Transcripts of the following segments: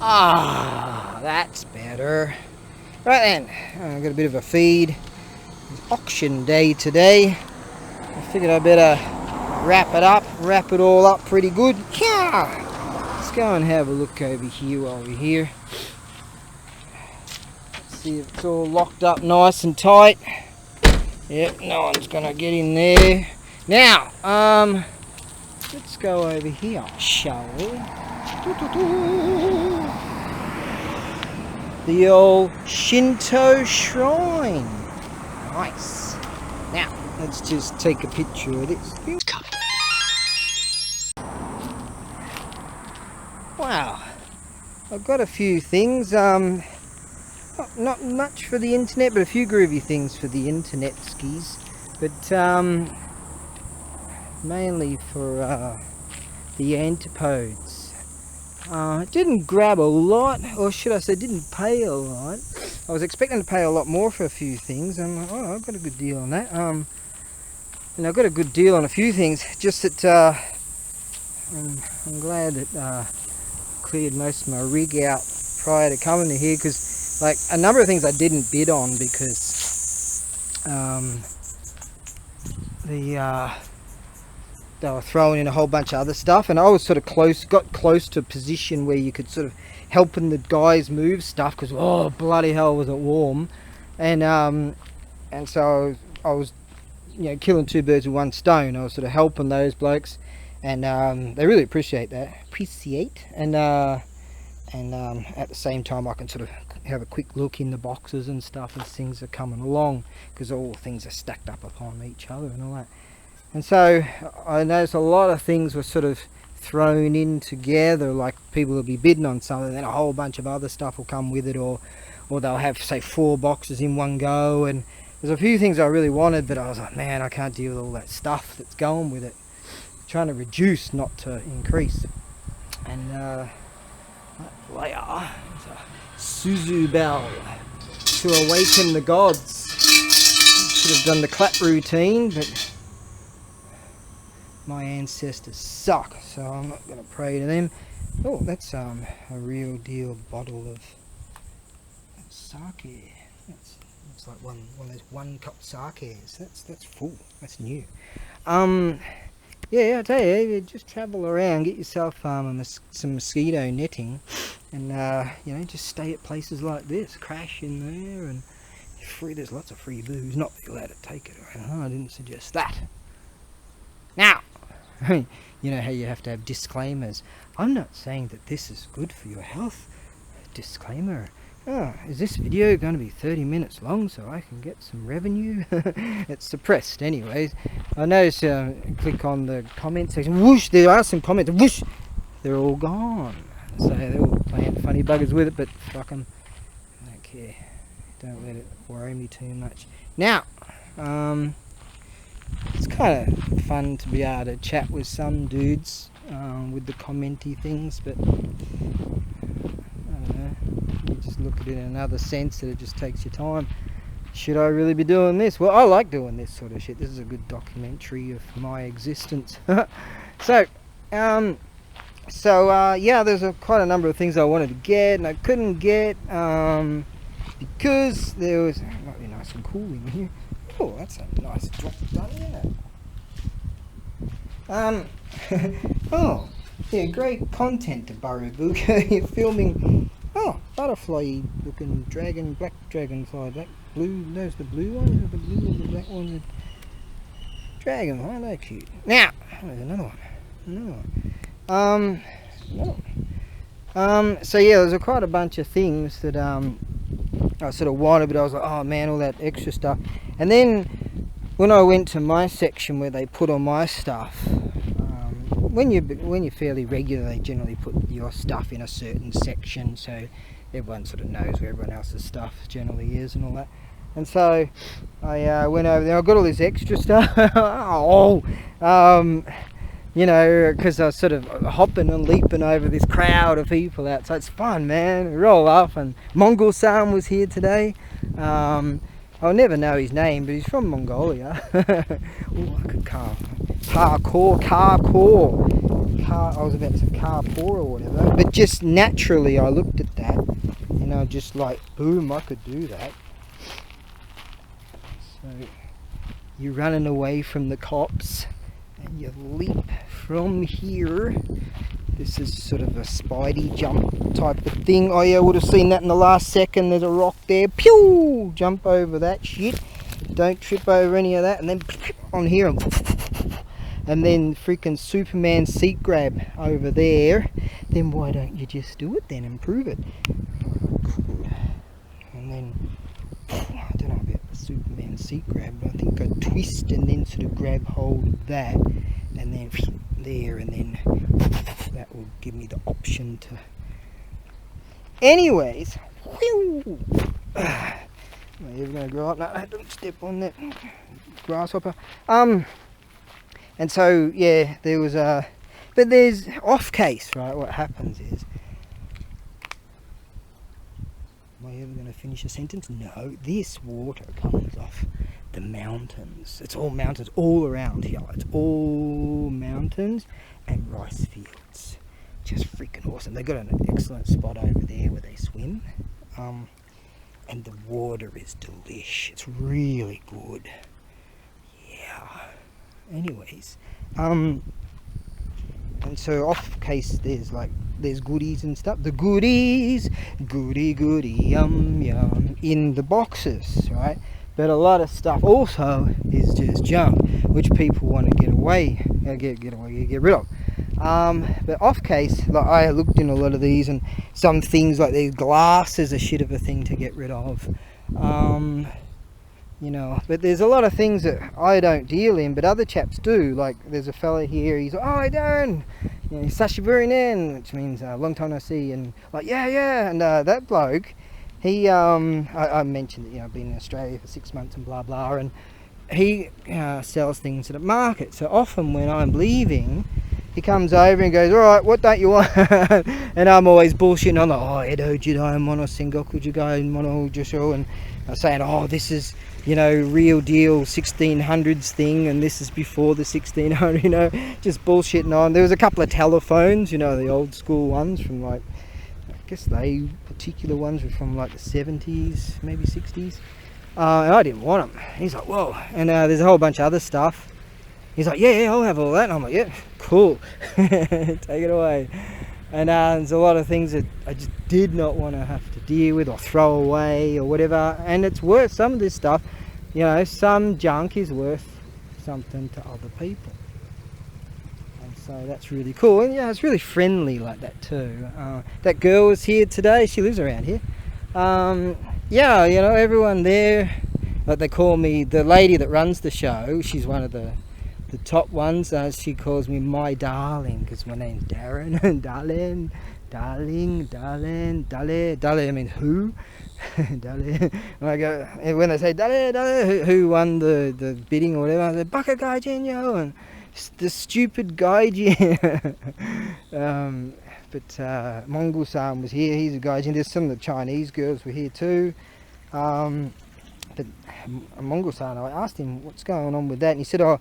Ah, that's better. Right then, I've got a bit of a feed. It's auction day today. I figured I'd better wrap it all up pretty good. Yeah. Let's go and have a look over here while we're here. Let's see if it's all locked up nice and tight. Yep, no one's gonna get in there. Now, let's go over here, shall we? The old Shinto shrine. Nice. Now, let's just take a picture of this. Wow. I've got a few things. Not much for the internet, but a few groovy things for the internet skis. But mainly for the antipodes. Didn't grab a lot, or should I say didn't pay a lot. I was expecting to pay a lot more for a few things, and oh, I've got a good deal on that. And I've got a good deal on a few things, just that I'm glad that cleared most of my rig out prior to coming to here, because like a number of things I didn't bid on because they were throwing in a whole bunch of other stuff, and I was sort of got close to a position where you could sort of helping the guys move stuff, because oh bloody hell was it warm, and so I was killing two birds with one stone. I was sort of helping those blokes, and they really appreciate, and at the same time I can sort of have a quick look in the boxes and stuff as things are coming along, because all things are stacked up upon each other and all that. And so I noticed a lot of things were sort of thrown in together, like people will be bidding on something, then a whole bunch of other stuff will come with it, or they'll have, say, 4 boxes in one go. And there's a few things I really wanted, but I was like, man, I can't deal with all that stuff that's going with it. I'm trying to reduce, not to increase. And that player, Suzu Bell, to awaken the gods. Should have done the clap routine, but my ancestors suck, so I'm not going to pray to them. Oh, that's a real deal bottle of sake. It's like one of those 1 cup sakes. That's full. That's new. Yeah, I tell you, just travel around, get yourself some mosquito netting, and just stay at places like this. Crash in there, and free. There's lots of free booze. Not that you're allowed to take it. I didn't suggest that. Now, you know how you have to have disclaimers. I'm not saying that this is good for your health. Disclaimer. Oh, is this video going to be 30 minutes long so I can get some revenue? It's suppressed anyways. I noticed, click on the comment section, whoosh, there are some comments, whoosh, they're all gone. So they're all playing funny buggers with it, but fuck them. I don't care. Don't let it worry me too much. Now, it's kind of fun to be able to chat with some dudes with the commenty things, but I don't know, you just look at it in another sense that it just takes your time. Should I really be doing this? Well, I like doing this sort of shit. This is a good documentary of my existence. So yeah, there's quite a number of things I wanted to get and I couldn't get because there was, it might be nice and cool in here. Oh, that's a nice drop done, isn't it? Oh, yeah, great content to ABAREBUGYO. You're filming, butterfly looking dragon, black dragonfly, black, blue, those the blue ones, or the blue and the black ones, dragonfly, they're cute. Now, there's another one, so yeah, there's quite a bunch of things that I sort of wanted, but I was like, oh man, all that extra stuff. And then when I went to my section where they put all my stuff, when you're fairly regular, they generally put your stuff in a certain section, so everyone sort of knows where everyone else's stuff generally is and all that. And so I went over there. I got all this extra stuff. Because I was sort of hopping and leaping over this crowd of people out. So it's fun, man. We roll off, and Mongol-san was here today. I'll never know his name, but he's from Mongolia. Oh, I could carve. parkour, I was about to say carpour or whatever, but just naturally I looked at that, and I just like, boom, I could do that. So you're running away from the cops, and you leap from here. This is sort of a Spidey jump type of thing. Oh yeah, I would have seen that in the last second. There's a rock there. Pew! Jump over that shit. Don't trip over any of that. And then on here, and then freaking Superman seat grab over there. Then why don't you just do it then and prove it? And then, I don't know about the Superman seat grab, but I think I twist and then sort of grab hold of that, and then there, and then that will give me the option to. Anyways, whew. Am I ever going to grow up? No, don't step on that grasshopper. And so yeah, there was a, but there's off case, right? What happens is, am I ever going to finish a sentence? No, this water comes off the mountains. It's all mountains all around here. It's all mountains and rice fields. Just freaking awesome. They've got an excellent spot over there where they swim. And the water is delish. It's really good. Yeah. Anyways, and so off case there's goodies and stuff. The goodies, goody yum yum in the boxes, right? But a lot of stuff also is just junk, which people want to get rid of. But off case, like I looked in a lot of these, and some things like these glasses are shit of a thing to get rid of. You know, but there's a lot of things that I don't deal in, but other chaps do. Like there's a fella here, he's like, oh, Darren, you know, Sashiburinen, which means long time no see, and like, yeah, and that bloke, he, I mentioned that, you know, I've been in Australia for 6 months and blah blah, and he sells things at a market. So often when I'm leaving, he comes over and goes, alright, what don't you want? And I'm always bullshitting on the, oh, Edo Jidai Mono Sengoku Jigai Mono Josho, and I'm saying, oh, this is, you know, real deal 1600s thing, and this is before the 1600, you know, just bullshitting on. There was a couple of telephones, you know, the old school ones from like, I guess they particular ones were from like the 70s, maybe 60s. And I didn't want them. He's like, whoa. And there's a whole bunch of other stuff. He's like, yeah, I'll have all that. And I'm like, yeah, cool. Take it away. And there's a lot of things that I just did not want to have to deal with or throw away or whatever. And it's worth, some of this stuff, you know, some junk is worth something to other people. And so that's really cool. And yeah, it's really friendly like that too. That girl was here today. She lives around here. Yeah, you know, everyone there, like they call me, the lady that runs the show, she's one of the top ones. She calls me my darling, because my name's Darren. And darling, I mean who? Darling. And I go, and when they say darling, who won the bidding or whatever, I say Baka Gaijin yo, and the stupid Gaijin. But Mongol-san was here, he's a Gaijin. There's some of the Chinese girls were here too. But Mongol-san, I asked him what's going on with that, and he said, oh,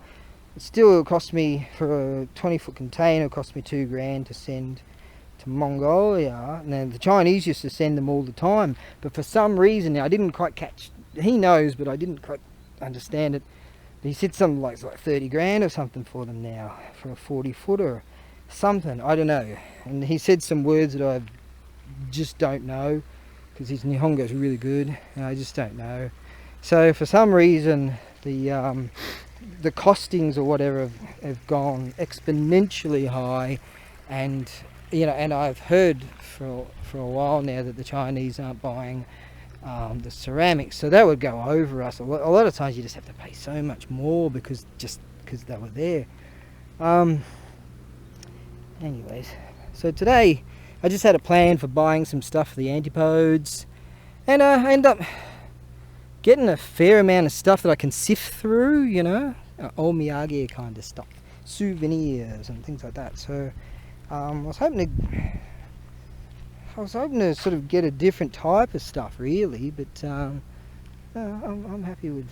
it still cost me, for a 20-foot container, it cost me $2,000 to send to Mongolia. And then the Chinese used to send them all the time, but for some reason, I didn't quite catch, he knows, but I didn't quite understand it. But he said something like $30,000 or something for them now, for a 40-footer. Something, I don't know. And he said some words that I just don't know, because his Nihongo is really good, and I just don't know. So for some reason, the costings or whatever have gone exponentially high, and you know, and I've heard for a while now that the Chinese aren't buying the ceramics, so that would go over us. A lot of times you just have to pay so much more because they were there. Anyways, so today I just had a plan for buying some stuff for the antipodes, and I end up getting a fair amount of stuff that I can sift through, you know, omiyage kind of stuff, souvenirs and things like that. So I was hoping to sort of get a different type of stuff really, but I'm happy with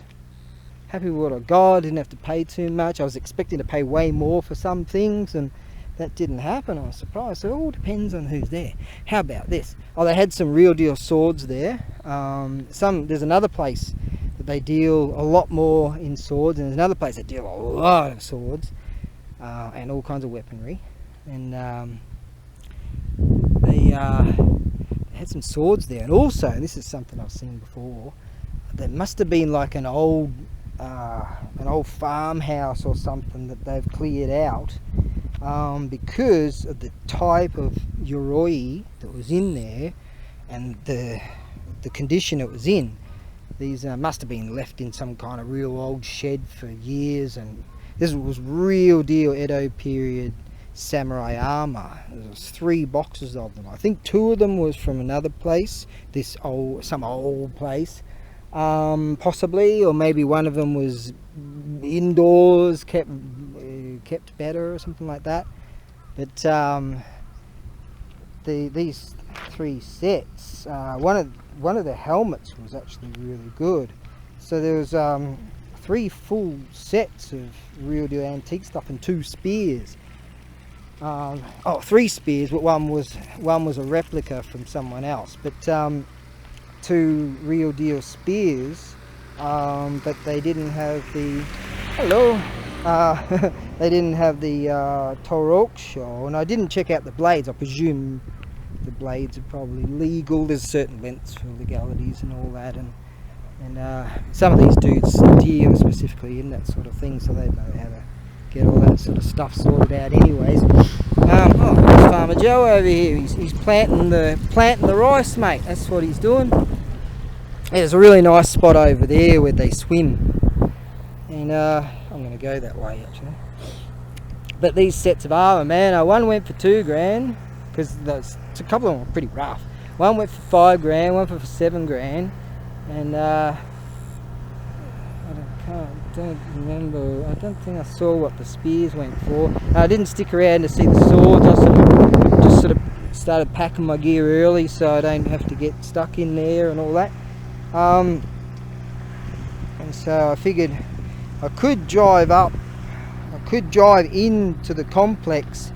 Happy with what I got. Didn't have to pay too much. I was expecting to pay way more for some things, and that didn't happen. I was surprised. So it all depends on who's there. How about this? Oh, they had some real deal swords there. There's another place that they deal a lot more in swords, and there's another place that deal a lot of swords and all kinds of weaponry. And they had some swords there, and also, and this is something I've seen before, there must have been like an old farmhouse or something that they've cleared out because of the type of yoroi that was in there and the condition it was in. These must have been left in some kind of real old shed for years, and this was real deal Edo period samurai armor. There was 3 boxes of them. I think 2 of them was from another place, some old place, possibly, or maybe one of them was indoors, kept better or something like that. But these 3 sets, one of the helmets was actually really good. So there was 3 full sets of real deal antique stuff and 2 spears. 3 spears, but one was a replica from someone else. But 2 real deal spears, but they didn't have the they didn't have the Torok, and I didn't check out the blades. I presume the blades are probably legal. There's certain lengths for legalities and all that, and some of these dudes deal specifically in that sort of thing, so they know how to get all that sort of stuff sorted out anyways. There's Farmer Joe over here. He's planting the rice, mate. That's what he's doing. There's a really nice spot over there where they swim, and I'm going to go that way actually. But these sets of armour, man, one went for $2,000 because a couple of them were pretty rough. One went for $5,000, one for $7,000, and I don't remember. I don't think I saw what the spears went for. I didn't stick around to see the swords. I just sort of started packing my gear early so I don't have to get stuck in there and all that. And so I figured I could drive into the complex,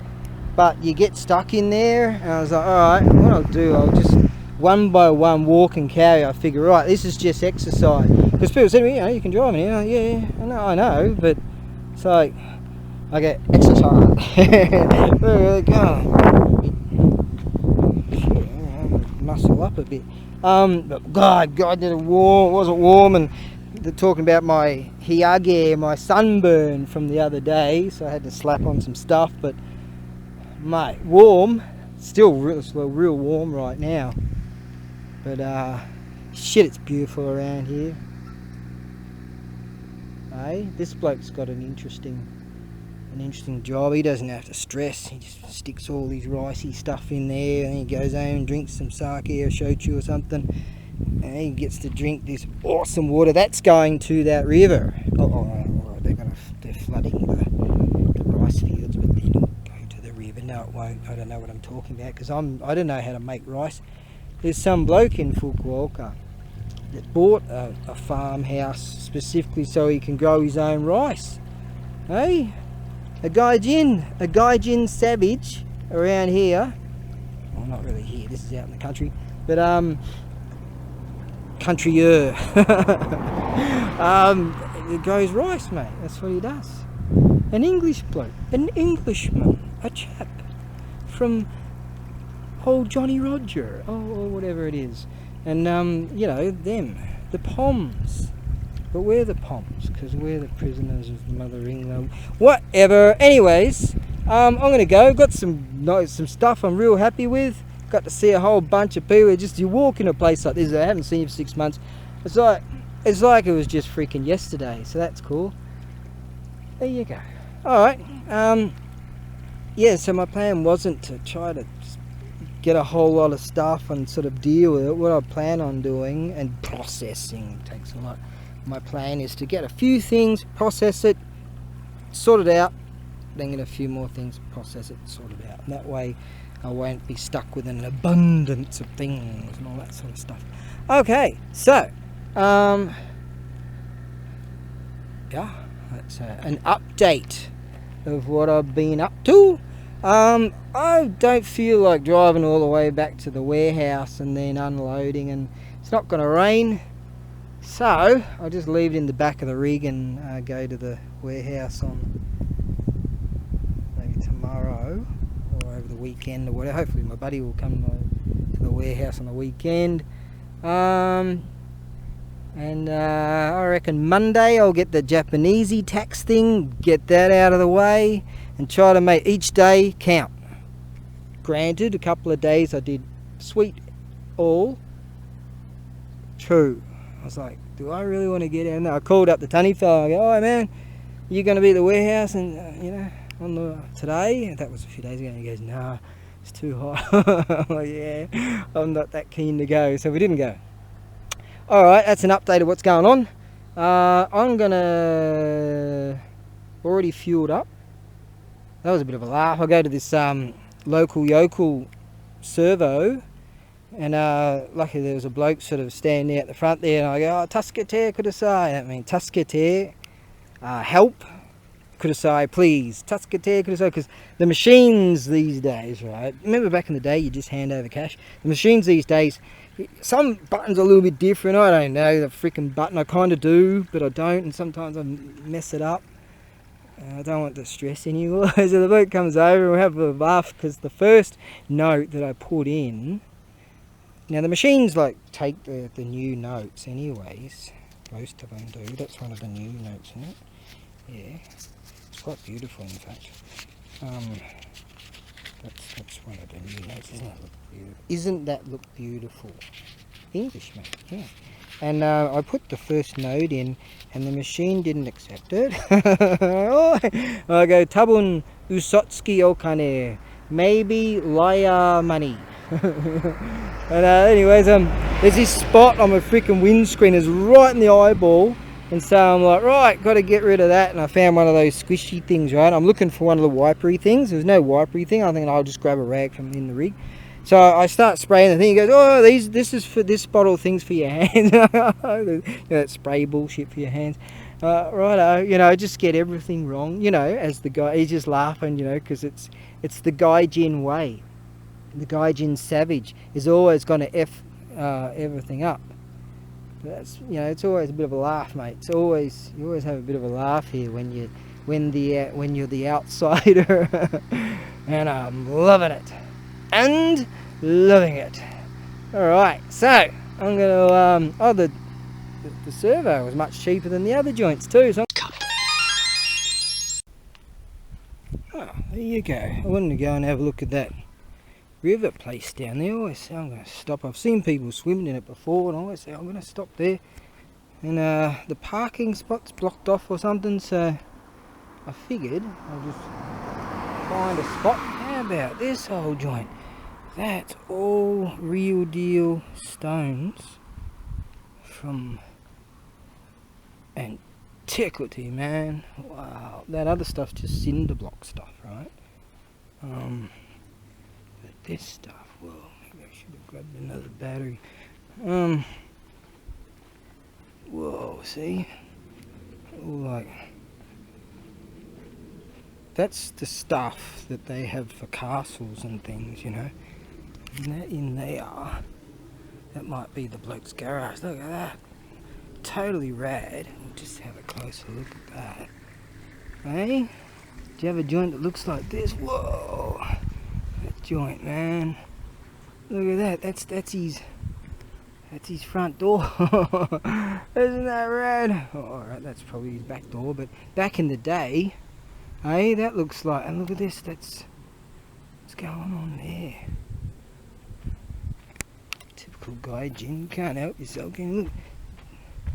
but you get stuck in there, and I was like, alright, what I'll do, I'll just one by one walk and carry. I figure, right, this is just exercise. Because people said to me, you can drive in here. Yeah, I know, but it's like, I get exercise. Muscle up a bit. But God, did it warm? Wasn't warm, and they're talking about my hiyage, my sunburn from the other day, so I had to slap on some stuff. But mate, warm, still real warm right now. But shit, it's beautiful around here. Hey, this bloke's got an interesting job. He doesn't have to stress. He just sticks all his ricey stuff in there, and he goes home and drinks some sake or shochu or something, and he gets to drink this awesome water that's going to that river. They're flooding the rice fields, but then it'll go to the river. No, it won't. I don't know what I'm talking about because I don't know how to make rice. There's some bloke in Fukuoka that bought a farmhouse specifically so he can grow his own rice. Hey, a gaijin savage around here. Well, not really here. This is out in the country, but countryer. He grows rice, mate. That's what he does. An English bloke, an Englishman, a chap from old Johnny Roger, or whatever it is. And the Poms. But we're the Poms, because we're the prisoners of Mother England. Whatever. Anyways, I'm gonna go. Got some stuff I'm real happy with. Got to see a whole bunch of people. You walk in a place like this, I haven't seen you for 6 months. It's like it was just freaking yesterday. So that's cool. There you go. All right. So my plan wasn't to try to get a whole lot of stuff and sort of deal with it. What I plan on doing, and processing takes a lot. My plan is to get a few things, process it, sort it out, then get a few more things, process it, sort it out. And that way I won't be stuck with an abundance of things and all that sort of stuff. Okay, so yeah, that's an update of what I've been up to. I don't feel like driving all the way back to the warehouse and then unloading, and it's not going to rain, so I'll just leave it in the back of the rig and go to the warehouse on maybe tomorrow or over the weekend or whatever. Hopefully my buddy will come to the warehouse on the weekend. And I reckon Monday I'll get the Japanesey tax thing, get that out of the way, and try to make each day count. Granted, a couple of days I did sweet all. True. I was like, do I really want to get in there? I called up the tunny fella. I go, oh man, you're going to be at the warehouse and on today? That was a few days ago. And he goes, nah, it's too hot. I'm like, yeah, I'm not that keen to go. So we didn't go. Alright, that's an update of what's going on. I'm gonna already fueled up. That was a bit of a laugh. I go to this local yokel servo, and luckily there was a bloke sort of standing at the front there, and I go, oh, Tuscate kudasai. That means Tuscate, help, kudasai, please. Tuscate kudasai, because the machines these days, right? Remember back in the day, you just hand over cash. The machines these days, some buttons are a little bit different. I don't know the freaking button. I kind of do, but I don't, and sometimes I mess it up. I don't want to stress anymore. So the bloke comes over and we have a laugh, because the first note that I put in, now the machines like take the new notes anyways. Most of them do. That's one of the new notes in it. Yeah, it's quite beautiful in fact. That's one of the new notes. Isn't that look beautiful? English, mate, yeah. And I put the first note in, and the machine didn't accept it. I go, Tabun Usotsuki Okane, maybe liar money. And anyways, there's this spot on my freaking windscreen, is right in the eyeball. And so I'm like, right, got to get rid of that. And I found one of those squishy things, right? I'm looking for one of the wipery things. There's no wipery thing. I think I'll just grab a rag from in the rig. So I start spraying the thing. He goes, oh, this is for this bottle of things for your hands. That spray bullshit for your hands. Righto, I just get everything wrong, as the guy. He's just laughing, because it's the Gaijin way. The Gaijin savage is always going to F everything up. That's it's always a bit of a laugh, mate. You always have a bit of a laugh here when you're the outsider, and I'm loving it and loving it. All right, so I'm gonna the servo was much cheaper than the other joints too. So there you go. I wanted to go and have a look at that river place down there. I always say I'm going to stop. I've seen people swimming in it before, and I always say I'm going to stop there. And the parking spot's blocked off or something, so I figured I'll just find a spot. How about this whole joint? That's all real deal stones from antiquity, man. Wow, that other stuff's just cinder block stuff, right? This stuff, well, maybe I should have grabbed another battery. Whoa, see? Like, that's the stuff that they have for castles and things, And that in there, that might be the bloke's garage. Look at that. Totally rad. We'll just have a closer look at that. Hey? Do you have a joint that looks like this? Whoa! That joint, man. Look at that. That's his front door. Isn't that rad? Oh, alright, that's probably his back door, but back in the day, hey, that looks like, and look at this, that's what's going on there. Typical Gaijin, can't help yourself, can you? Look.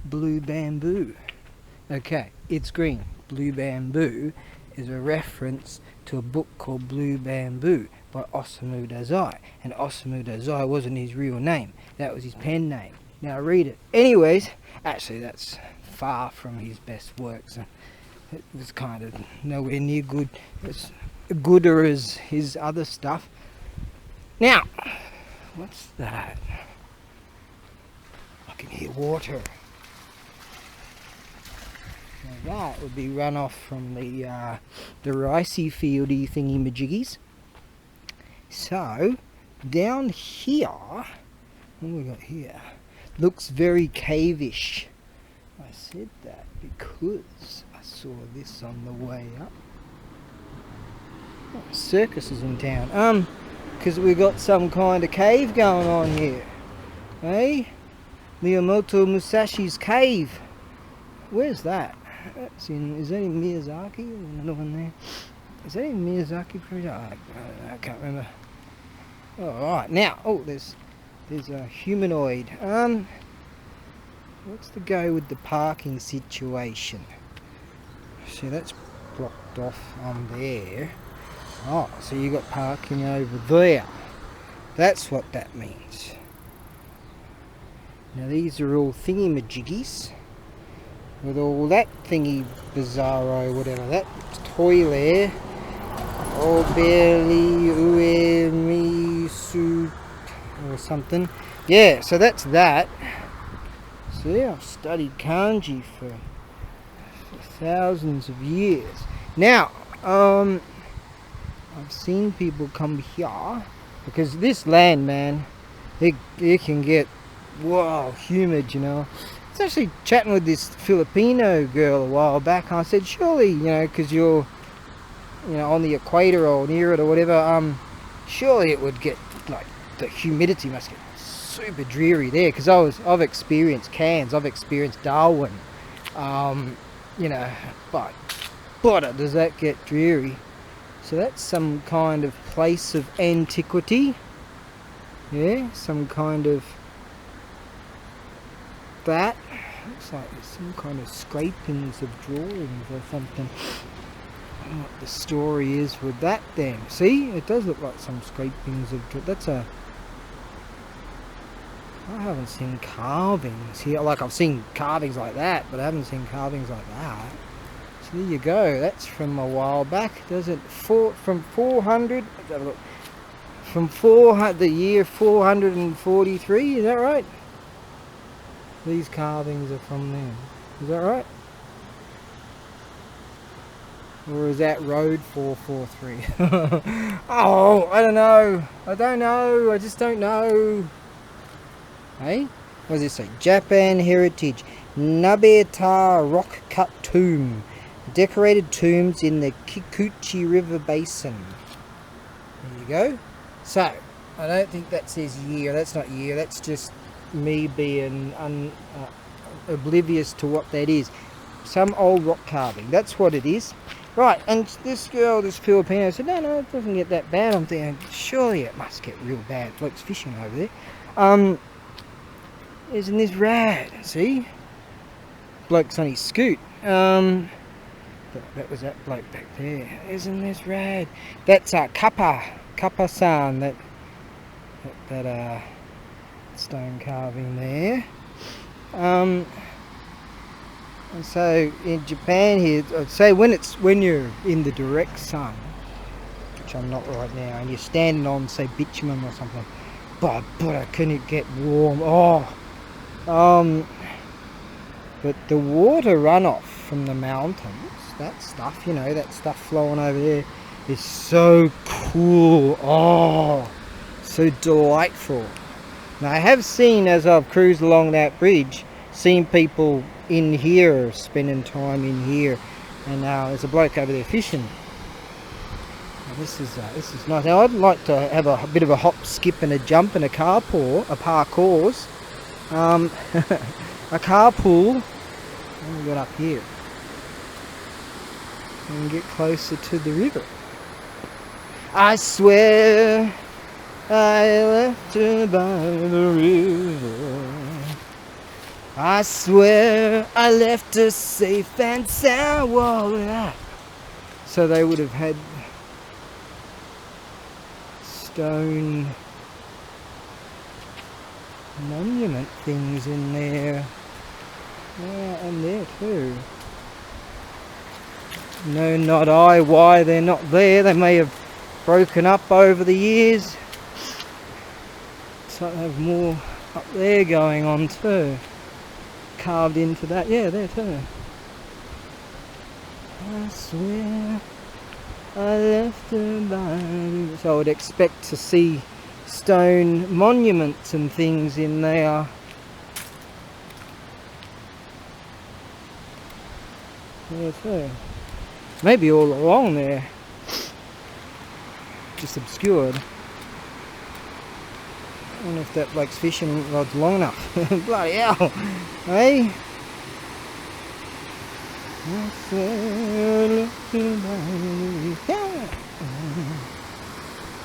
Blue bamboo. Okay, it's green. Blue bamboo is a reference to a book called Blue Bamboo by Osamu Dazai, and Osamu Dazai wasn't his real name, that was his pen name. Now read it. Anyways, actually that's far from his best works, and it was kind of nowhere near good. It's gooder as his other stuff. Now, what's that? I can hear water. Now that would be runoff from the ricey fieldy thingy majiggies. So down here, what have we got here? Looks very cavish. I said that because I saw this on the way up. Oh, circus is in town. Because we got some kind of cave going on here. Hey? Miyamoto Musashi's cave. Where's that? That's in, is that in Miyazaki? There's another one there. Is that in Miyazaki project? I can't remember. Alright, now, there's a humanoid. What's the go with the parking situation? See, that's blocked off on there. Oh, so you got parking over there. That's what that means. Now these are all thingy-majiggies. With all that thingy bizarro, whatever, that toy there. Oh, barely uemisu or something. Yeah, so that's that. See, I've studied kanji for thousands of years. Now, I've seen people come here because this land, man, it can get humid, you know. I was actually chatting with this Filipino girl a while back, and I said, surely, you know, because you're, you know, on the equator or near it or whatever, surely it would get, like, the humidity must get super dreary there, because I've experienced Cairns, I've experienced Darwin, you know, but does that get dreary? So that's some kind of place of antiquity, yeah, some kind of that. Looks like there's some kind of scrapings of drawings or something. I don't know what the story is with that then. See, it does look like some scrapings of that's a. I haven't seen carvings here. Like I've seen carvings like that, but I haven't seen carvings like that. So there you go. That's from a while back. Does it from 400? Let's have a look. From the year 443. Is that right? These carvings are from them. Is that right? Or is that road 443? Oh, I don't know. I just don't know. Hey? What does this say? Japan Heritage. Nabeta Rock Cut Tomb. Decorated tombs in the Kikuchi River Basin. There you go. So, I don't think that says year. That's not year. That's just me being oblivious to what that is. Some old rock carving. That's what it is. Right, and this girl, this Filipino, said, no, it doesn't get that bad. I'm thinking, surely it must get real bad. Bloke's fishing over there. Isn't this rad? See? Bloke's on his scoot. That was that bloke back there. Isn't this rad? That's Kappa-san, that stone carving there. And so in Japan here, I'd say when you're in the direct sun, which I'm not right now, and you're standing on, say, bitumen or something, but can it get warm? But the water runoff from the mountains, that stuff, you know, that stuff flowing over there, is so cool. So delightful. Now I have seen, as I've cruised along that bridge, seen people in here spending time in here, and there's a bloke over there fishing. Now, this is nice. Now I'd like to have a bit of a hop, skip, and a jump, and a parkours. A carpool. What have we got up here? And get closer to the river. I swear I left her by the river. I swear I left her safe and sound. Whoa. So they would have had stone monument things in there. Yeah, and there too. No, not I, why they're not there. They may have broken up over the years. So they have more up there going on too. Carved into that, yeah, there too. I swear I left her by. So I would expect to see stone monuments and things in there. Yeah, so maybe all along there, just obscured. I don't know if that bloke's fishing rod's long enough. Bloody hell, hey?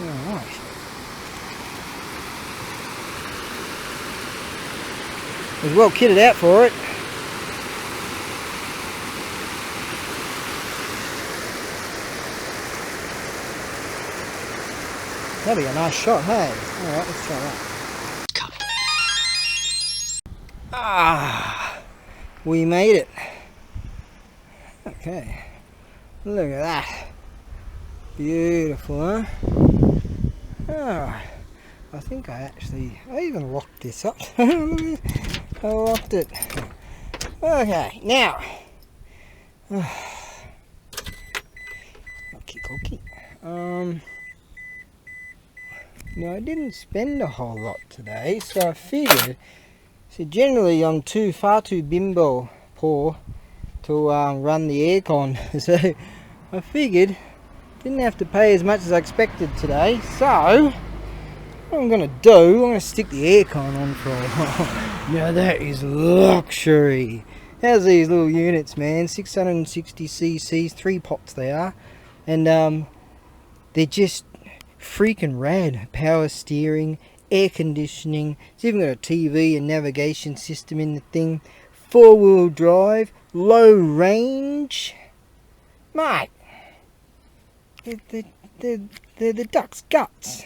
Alright. It was well kitted out for it. That'd be a nice shot, hey? Alright, let's try that. Ah, we made it. Okay, look at that. Beautiful, huh? Ah, I think I even locked this up. I locked it. Okay, now. Okay. Now I didn't spend a whole lot today, so I figured. See, generally I'm far too bimbo poor to run the aircon, so I figured didn't have to pay as much as I expected today. So what I'm gonna do, I'm gonna stick the aircon on for a while. Now that is luxury. How's these little units, man? 660 cc's, 3 pots they are, and they're just freaking rad. Power steering, air conditioning, it's even got a TV and navigation system in the thing, 4-wheel drive, low range. Mate, they're the duck's guts.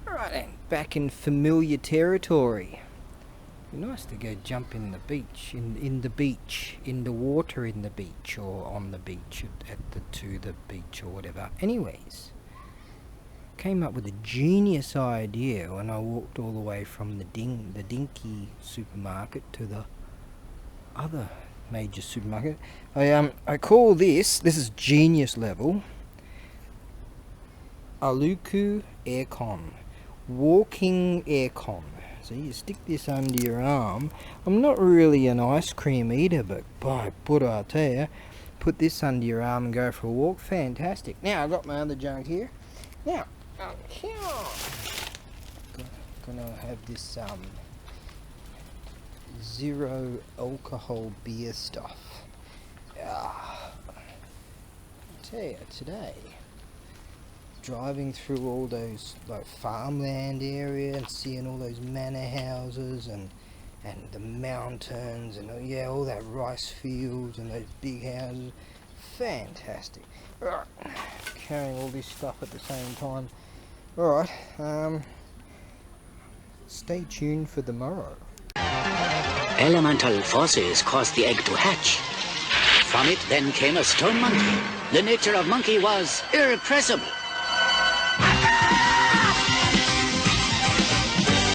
Alright then, back in familiar territory. It'd be nice to go jump in the beach, in the beach, in the water in the beach, or on the beach, to the beach or whatever. Anyways, came up with a genius idea when I walked all the way from the Dinky supermarket to the other major supermarket. I call this is genius level, Aluku aircon, walking aircon. So you stick this under your arm. I'm not really an ice cream eater, but by Buddha, I tell you, put this under your arm and go for a walk. Fantastic. Now I've got my other junk here. Now, gonna have this zero alcohol beer stuff. I tell you, today, driving through all those like farmland area and seeing all those manor houses and the mountains and all that rice fields and those big houses, fantastic. Right, carrying all this stuff at the same time. Alright, stay tuned for the morrow. Elemental forces caused the egg to hatch. From it then came a stone monkey. The nature of monkey was irrepressible.